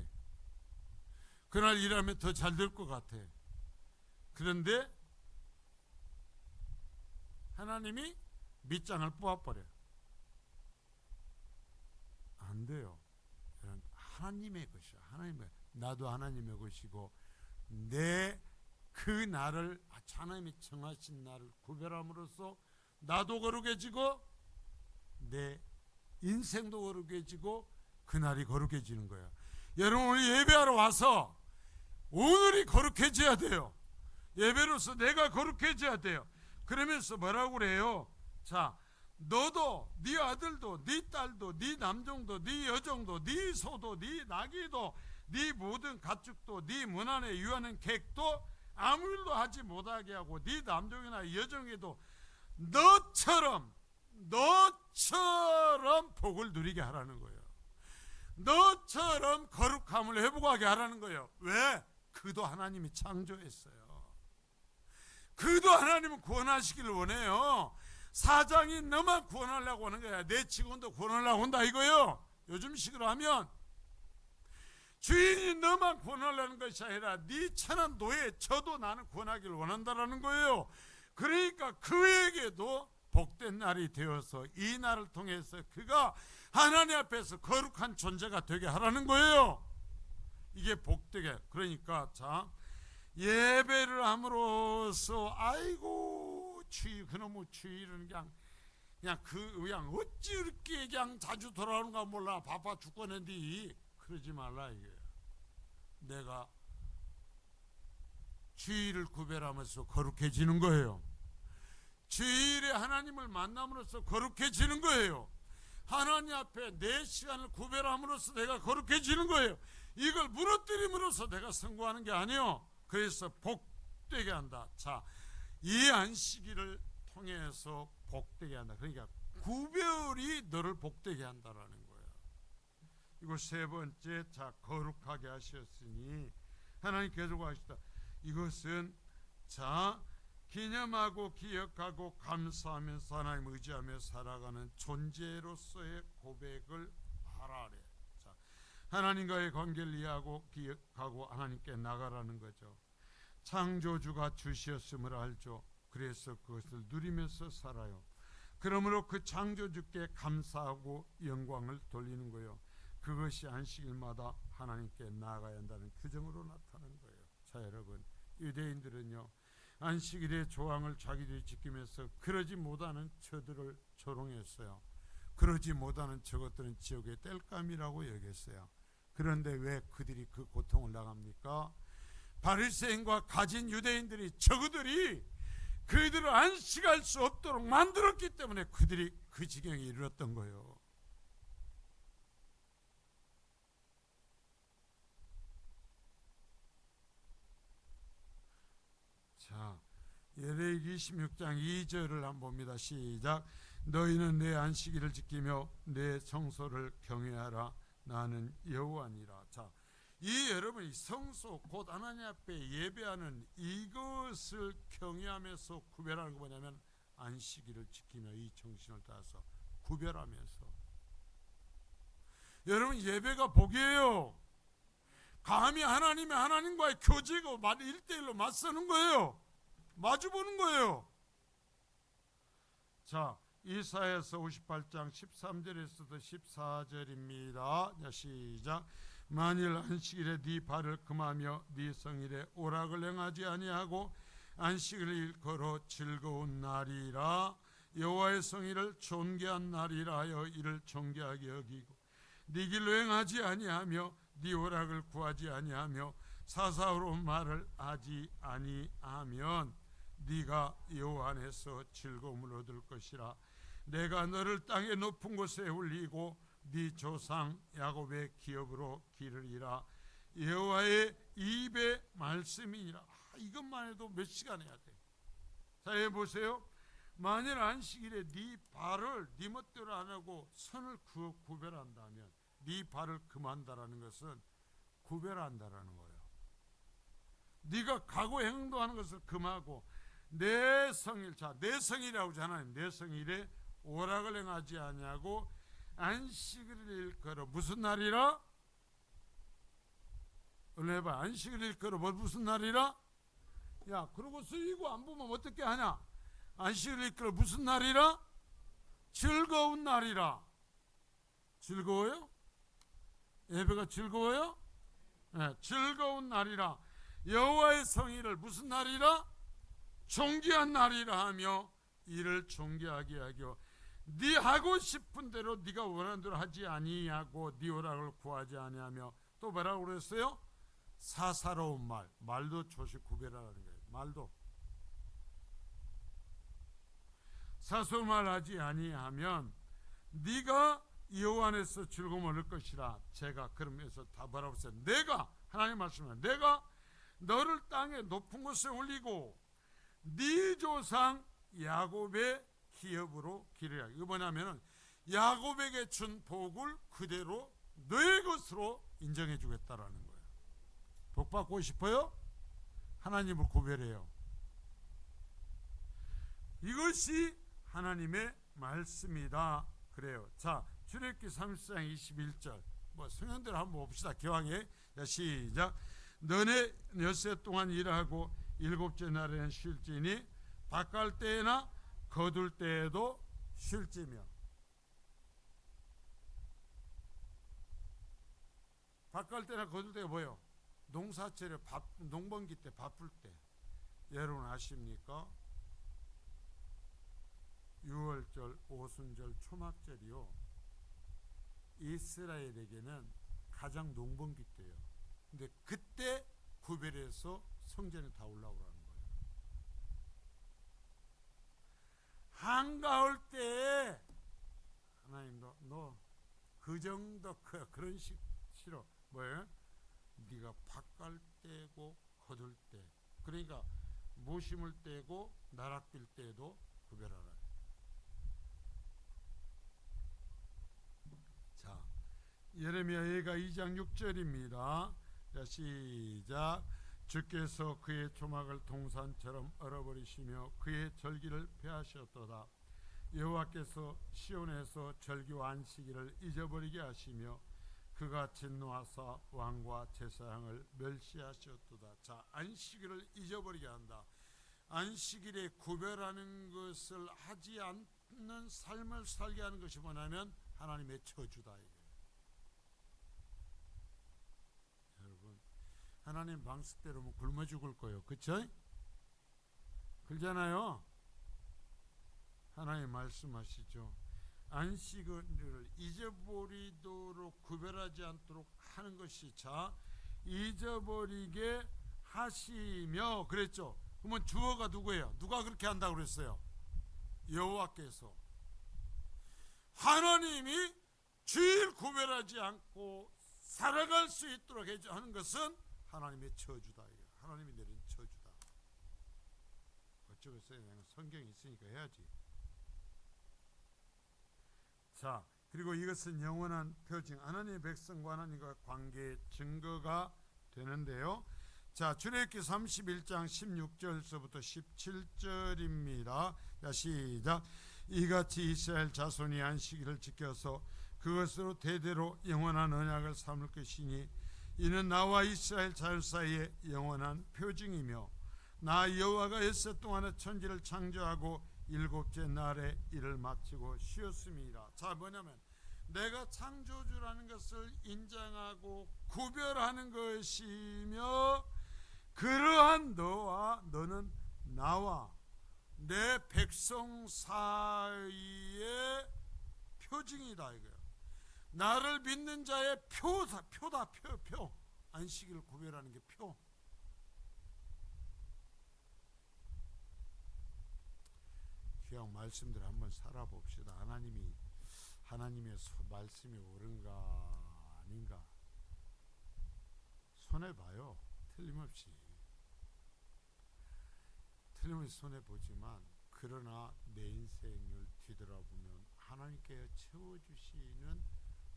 그날 일하면 더 잘 될 것 같아. 그런데 하나님이 밑장을 뽑아버려. 안 돼요. 하나님의 것이야. 하나님의 나도 하나님의 것이고 내 그 날을 하나님이 정하신 날을 구별함으로써 나도 거룩해지고 내 인생도 거룩해지고 그날이 거룩해지는 거야. 여러분 우리 예배하러 와서 오늘이 거룩해져야 돼요. 예배로서 내가 거룩해져야 돼요. 그러면서 뭐라고 그래요? 자 너도 네 아들도 네 딸도 네 남종도 네 여종도 네 소도 네 나귀도 네 모든 가축도 네 문 안에 유하는 객도 아무 일도 하지 못하게 하고 네 남종이나 여종에도 너처럼 복을 누리게 하라는 거예요. 너처럼 거룩함을 회복하게 하라는 거예요. 왜? 그도 하나님이 창조했어요. 그도 하나님은 구원하시기를 원해요. 사장이 너만 구원하려고 하는 거야. 내 직원도 구원하려고 한다 이거요. 요즘 식으로 하면 주인이 너만 구원하려는 것이 아니라 네 천한 노예 저도 나는 구원하기를 원한다라는 거예요. 그러니까 그에게도 복된 날이 되어서 이 날을 통해서 그가 하나님 앞에서 거룩한 존재가 되게 하라는 거예요. 이게 복되게. 그러니까 자, 예배를 함으로써 아이고 주의 그놈의 주의는 그냥 어찌 이렇게 그냥 자주 돌아오는가 몰라 바빠 죽겠는데 그러지 말라 이거예요. 내가 주의를 구별하면서 거룩해지는 거예요. 주일에 하나님을 만남으로써 거룩해지는 거예요. 하나님 앞에 내 시간을 구별함으로써 내가 거룩해지는 거예요. 이걸 무너뜨림으로써 내가 성공하는 게 아니에요. 그래서 복되게 한다. 자, 이 안식일을 통해서 복되게 한다. 그러니까 구별이 너를 복되게 한다라는 거예요. 이거 세 번째, 자, 거룩하게 하셨으니 하나님 계속 하시다. 이것은 자, 기념하고 기억하고 감사하면서 하나님 의지하며 살아가는 존재로서의 고백을 하라래. 자, 하나님과의 관계를 이해하고 기억하고 하나님께 나가라는 거죠. 창조주가 주시었음을 알죠. 그래서 그것을 누리면서 살아요. 그러므로 그 창조주께 감사하고 영광을 돌리는 거예요. 그것이 안식일마다 하나님께 나아가야 한다는 규정으로 나타나는 거예요. 자, 여러분, 유대인들은요 안식일의 조항을 자기들이 지키면서 그러지 못하는 저들을 조롱했어요. 그러지 못하는 저것들은 지옥의 땔감이라고 여겼어요. 그런데 왜 그들이 그 고통을 당합니까? 바리새인과 가진 유대인들이 저그들이 그들을 안식할 수 없도록 만들었기 때문에 그들이 그 지경에 이르렀던 거예요. 자, 레위기 26장 2절을 한번 봅니다. 시작. 너희는 내 안식일을 지키며 내 성소를 경외하라. 나는 여호와니라. 자, 이 여러분이 성소 곧 하나님 앞에 예배하는 이것을 경외하면서 구별하는 거 뭐냐면 안식일을 지키며 이 정신을 따라서 구별하면서. 여러분, 예배가 복이에요. 감히 하나님과의 교제고 1대1로 맞서는 거예요. 마주보는 거예요. 자, 이사야서 58장 13절에서도 14절입니다. 시작. 만일 안식일에 네 발을 금하며 네 성일에 오락을 행하지 아니하고 안식일을 일컬어 즐거운 날이라 여호와의 성일을 존귀한 날이라 하여 이를 존귀하게 여기고 네 길로 행하지 아니하며 네 오락을 구하지 아니하며 사사로운 말을 하지 아니하면 네가 여호와 안에서 즐거움을 얻을 것이라. 내가 너를 땅의 높은 곳에 올리고 네 조상 야곱의 기업으로 기르리라. 여호와의 입의 말씀이니라. 이것만 해도 몇 시간 해야 돼. 자, 해보세요. 만일 안식일에 네 발을 네 멋대로 안 하고 선을 구별한다면 네 발을 금한다라는 것은 구별한다라는 거예요. 네가 각오 행동하는 것을 금하고 내 성일, 자, 내 성일이라고 하잖아요. 내 성일에 오락을 행하지 아니하고 안식일을 일컬어 무슨 날이라? 오늘 해봐. 안식일을 일컬어 무슨 날이라? 야, 그러고 쓰이고 안 보면 어떻게 하냐? 안식일을 일컬어 무슨 날이라? 즐거운 날이라. 즐거워요? 예배가 즐거워요? 네, 즐거운 날이라. 여호와의 성일을 무슨 날이라? 존귀한 날이라 하며 이를 존귀하게 하고 네 하고 싶은 대로 네가 원하는 대로 하지 아니하고 네 오락을 구하지 아니하며 또 뭐라고 그랬어요? 사사로운 말도 조시 구별하라는 거예요. 말도 사소한 말 하지 아니하면 네가 여호와 안에서 즐거움을 얻을 것이라. 제가 그러면서 다 뭐라고 했어요? 내가 하나님 말씀은 내가 너를 땅의 높은 곳에 올리고 네 조상 야곱의 기업으로 기르라. 이거 뭐냐면은 야곱에게 준 복을 그대로 너의 것으로 인정해 주겠다라는 거예요. 복 받고 싶어요? 하나님을 구별해요. 이것이 하나님의 말씀이다. 그래요. 자, 출애굽기 30장 21절. 뭐 성현들 한번 봅시다. 기왕에. 자, 시작. 너네 엿새 동안 일하고 일곱째 날에는 쉴지니 밭갈 때나 거둘 때에도 쉴지며. 밭갈 때나 거둘 때가 뭐예요? 농사철에 농번기 때 바쁠 때. 여러분 아십니까? 6월절, 오순절, 초막절이요. 이스라엘에게는 가장 농번기 때예요. 근데 그때 구별해서 성전에 다 올라오라는 거예요. 한가을 때에 하나님 너 그 정도 그런 식 싫어. 뭐예요? 네가 밭갈 때고 거둘 때, 그러니까 모심을 때고 나락빌 때도 구별하라. 자, 예레미야가 2장 6절입니다. 자, 시작. 주께서 그의 조막을 동산처럼 얼어버리시며 그의 절기를 폐하셨도다. 여호와께서 시온에서 절기와 안식일을 잊어버리게 하시며 그가 진노하사 왕과 제사장을 멸시하셨도다. 자, 안식일을 잊어버리게 한다. 안식일에 구별하는 것을 하지 않는 삶을 살게 하는 것이 뭐냐면 하나님의 저주다. 여러분, 하나님 방식대로면 굶어 죽을 거예요. 그쵸? 그러잖아요. 하나님 말씀하시죠. 안식일을 잊어버리도록 구별하지 않도록 하는 것이, 자, 잊어버리게 하시며 그랬죠. 그러면 주어가 누구예요? 누가 그렇게 한다고 그랬어요? 여호와께서. 하나님이 주일 구별하지 않고 살아갈 수 있도록 하는 것은 하나님의 저주다. 하나님이 내린 저주다. 어쩌겠어요? 내가 성경이 있으니까 해야지. 자, 그리고 이것은 영원한 표징, 하나님의 백성과 하나님과 관계의 증거가 되는데요. 자, 출애굽기 31장 16절서부터 17절입니다. 자, 시작. 이같이 이스라엘 자손이 안식일을 지켜서 그것으로 대대로 영원한 언약을 삼을 것이니 이는 나와 이스라엘 자손 사이의 영원한 표징이며 나 여호와가 엿새 동안에 천지를 창조하고 일곱째 날에 일을 마치고 쉬었습니다. 자, 뭐냐면 내가 창조주라는 것을 인정하고 구별하는 것이며 그러한 너는 나와 내 백성 사이의 표징이다 이거야. 나를 믿는 자의 표다. 안식일을 구별하는 게 표. 귀한 말씀들 한번 살아봅시다. 하나님의 말씀이 옳은가 아닌가 손해봐요. 틀림없이 손해보지만, 그러나 내 인생을 뒤돌아보면 하나님께 채워주시는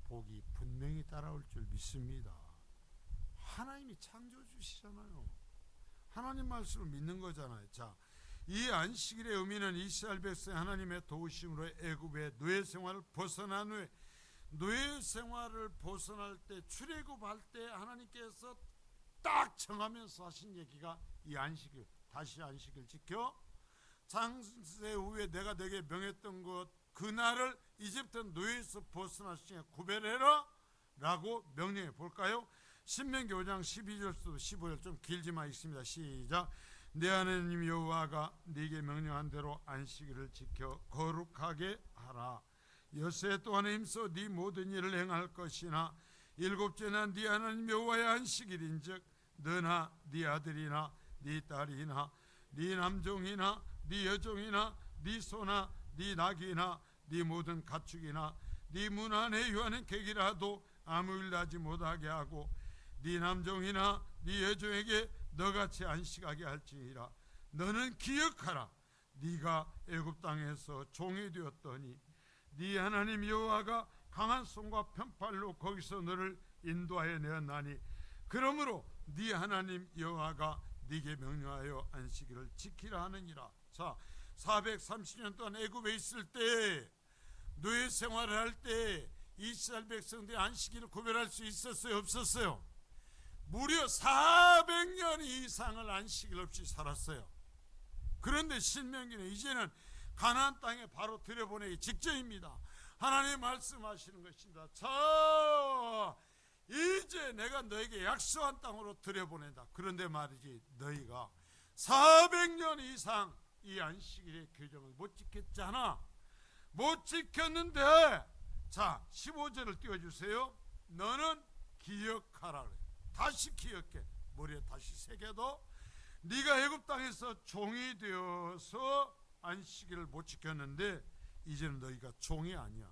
복이 분명히 따라올 줄 믿습니다. 하나님이 창조주시잖아요. 하나님 말씀을 믿는 거잖아요. 자, 이 안식일의 의미는 이스라엘 백성 하나님의 도우심으로 애굽의 노예 생활을 벗어난 후에, 노예 생활을 벗어날 때 출애굽할 때 하나님께서 딱 정하면서 하신 얘기가 이 안식일, 다시 안식일 지켜 창세 후에 내가 내게 명했던 것 그날을 이집트 노예에서 벗어날 수 있게 구별해라 라고 명령해 볼까요? 신명기 5장 12절부터 15절, 좀 길지만 있습니다. 시작. 내 하나님 여호와가 네게 명령한 대로 안식일을 지켜 거룩하게 하라. 엿새 동안에 힘써 네 모든 일을 행할 것이나 일곱째는 네 하나님 여호와의 안식일인즉 너나 네 아들이나 네 딸이나 네 남종이나 네 여종이나 네 소나 네 낙이나 네 모든 가축이나 네 문 안에 유하는 객이라도 아무 일 나지 못하게 하고 네 남종이나 네 여종에게 너같이 안식하게 할지니라. 너는 기억하라. 네가 애굽 땅에서 종이 되었더니 네 하나님 여호와가 강한 손과 편팔로 거기서 너를 인도하여 내었나니 그러므로 네 하나님 여호와가 네게 명령하여 안식일을 지키라 하느니라. 자, 430년 동안 애굽에 있을 때, 노예 생활을 할 때 이스라엘 백성들이 안식일을 구별할 수 있었어요, 없었어요? 무려 400년 이상을 안식일 없이 살았어요. 그런데 신명기는 이제는 가나안 땅에 바로 들여보내기 직전입니다. 하나님 말씀하시는 것입니다. 자, 이제 내가 너에게 약속한 땅으로 들여보낸다. 그런데 말이지, 너희가 400년 이상 이 안식일의 규정을 못 지켰잖아. 못 지켰는데, 자 15절을 띄워주세요. 너는 기억하라 그래. 다시 기억해. 머리에 다시 새겨도 네가 애굽 땅에서 종이 되어서 안식일을 못 지켰는데 이제는 너희가 종이 아니야.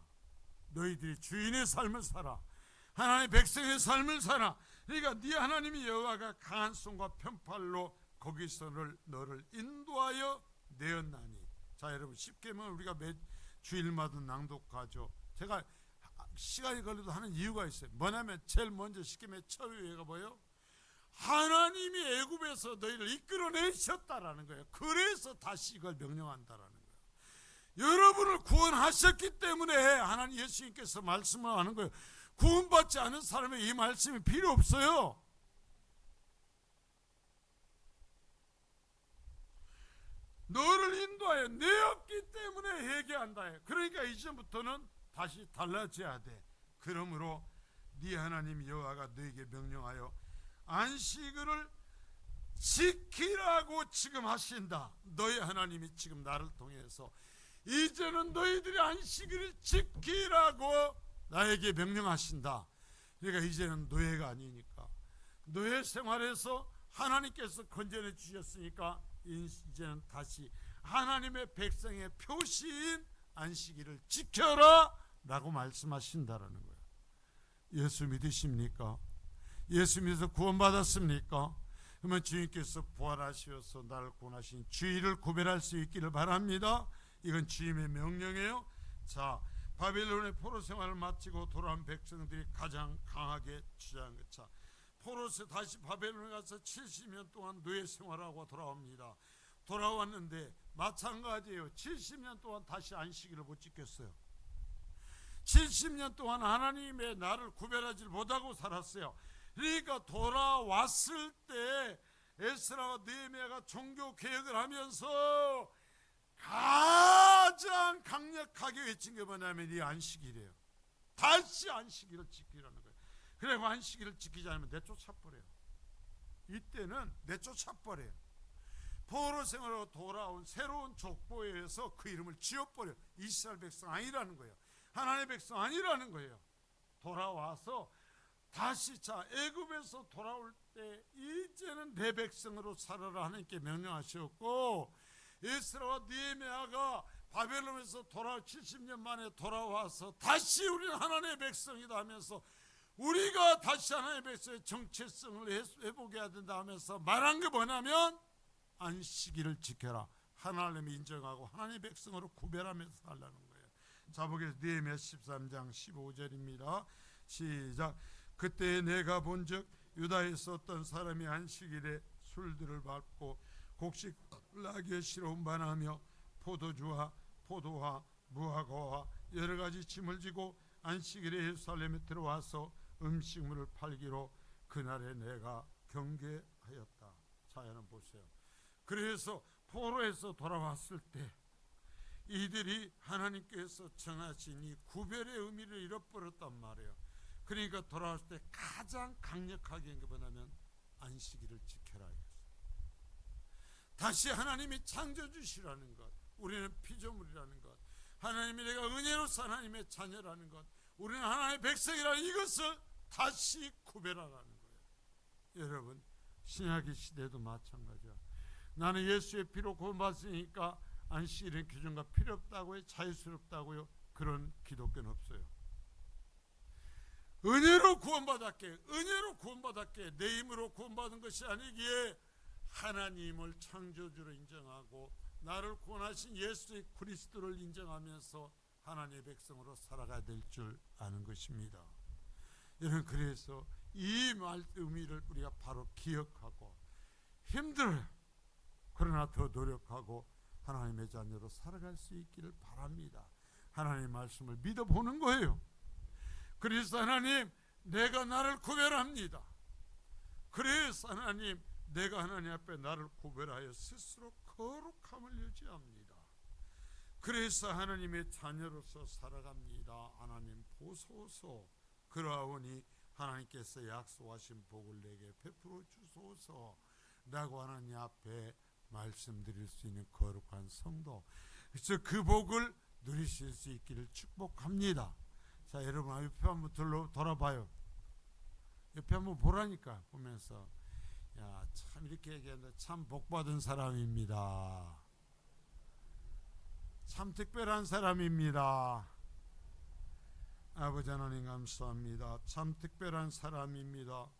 너희들이 주인의 삶을 살아. 하나님의 백성의 삶을 살아. 그러니까 네 하나님이 여호와가 강한 손과 편팔로 거기서 너를 인도하여 내었나니. 자, 여러분, 십계명을 우리가 매 주일마다 낭독하죠. 제가 시간이 걸려도 하는 이유가 있어요. 뭐냐면 제일 먼저 십계명의 첫 의회가 뭐예요? 하나님이 애굽에서 너희를 이끌어내셨다라는 거예요. 그래서 다시 이걸 명령한다라는 거예요. 여러분을 구원하셨기 때문에 하나님 예수님께서 말씀을 하는 거예요. 구원받지 않은 사람에게 이 말씀이 필요 없어요. 너를 인도하여 내었기 때문에 회개한다. 그러니까 이제부터는 다시 달라져야 돼. 그러므로 네 하나님 여호와가 너에게 명령하여 안식일을 지키라고 지금 하신다. 너희 하나님이 지금 나를 통해서 이제는 너희들이 안식일을 지키라고 나에게 명령하신다. 그러니까 이제는 노예가 아니니까, 노예 생활에서 하나님께서 건져내 주셨으니까 이제는 다시 하나님의 백성의 표시인 안식일을 지켜라 라고 말씀하신다라는 거예요. 예수 믿으십니까? 예수 믿어서 구원받았습니까? 그러면 주님께서 부활하셔서 나를 구원하신 주일을 구별할 수 있기를 바랍니다. 이건 주님의 명령이에요. 자, 바벨론의 포로 생활을 마치고 돌아온 백성들이 가장 강하게 주장한 것. 자, 포로에서 다시 바벨론에 가서 70년 동안 노예 생활하고 돌아옵니다. 돌아왔는데 마찬가지예요. 70년 동안 다시 안식일을 못 지켰어요. 70년 동안 하나님의 나를 구별하지 못하고 살았어요. 그러니까 돌아왔을 때 에스라와 느헤미야가 종교 개혁을 하면서 가장 강력하게 외친 게 뭐냐면 이 안식일이에요. 다시 안식일을 지키라는 거예요. 그리고 안식일을 지키지 않으면 내쫓아버려요. 이때는 내쫓아버려요. 포로 생활로 돌아온 새로운 족보에 의해서 그 이름을 지어버려요. 이스라엘 백성 아니라는 거예요. 하나님의 백성 아니라는 거예요. 돌아와서 다시, 자, 애굽에서 돌아올 때 이제는 내 백성으로 살아라 하나님께 명령하셨고, 에스라와 느헤미야가 바벨론에서 70년 만에 돌아와서 다시 우리는 하나님의 백성이다 하면서 우리가 다시 하나님의 백성의 정체성을 회복해야 된다 하면서 말한 게 뭐냐면 안식일을 지켜라. 하나님이 인정하고 하나님의 백성으로 구별하면서 살라는 거예요. 자, 보겠습니다. 느헤미야 13장 15절입니다. 시작. 그때 내가 본즉 유다에서 어떤 사람이 안식일에 술들을 밟고 곡식 나귀의 씨로 운반하며 포도주와 포도와 무화과와 여러 가지 짐을 지고 안식일에 예루살렘에 들어와서 음식물을 팔기로 그날에 내가 경계하였다. 자, 여러분 보세요. 그래서 포로에서 돌아왔을 때 이들이 하나님께서 정하신 이 구별의 의미를 잃어버렸단 말이에요. 그러니까 돌아왔을 때 가장 강력하게 한 게 뭐냐면 안식일을 지켜라. 다시 하나님이 창조주시라는 것, 우리는 피조물이라는 것, 하나님이 내가 은혜로서 하나님의 자녀라는 것, 우리는 하나님의 백성이라는 이것을 다시 구별하라는 거예요. 여러분, 신약의 시대도 마찬가지야. 나는 예수의 피로 구원받았으니까 안식일의 규정과 필요 없다고요? 자유스럽다고요? 그런 기독교는 없어요. 은혜로 구원받았게, 은혜로 구원받았게, 내 힘으로 구원받은 것이 아니기에 하나님을 창조주로 인정하고 나를 구원하신 예수 그리스도를 인정하면서 하나님의 백성으로 살아가야 될 줄 아는 것입니다. 여러분, 그래서 이 말 의미를 우리가 바로 기억하고 힘들어요. 그러나 더 노력하고 하나님의 자녀로 살아갈 수 있기를 바랍니다. 하나님의 말씀을 믿어보는 거예요. 그래서 하나님, 내가 나를 구별합니다. 그래서 하나님, 내가 하나님 앞에 나를 구별하여 스스로 거룩함을 유지합니다. 그래서 하나님의 자녀로서 살아갑니다. 하나님 보소서. 그러하오니 하나님께서 약속하신 복을 내게 베풀어 주소서 라고 하나님 앞에 말씀드릴 수 있는 거룩한 성도, 그래서 그 복을 누리실 수 있기를 축복합니다. 자, 여러분 옆에 한번 돌아봐요. 옆에 한번 보라니까. 보면서 야, 참 이렇게 얘기하는데 참 복받은 사람입니다. 참 특별한 사람입니다. 아버지 하나님 감사합니다. 참 특별한 사람입니다.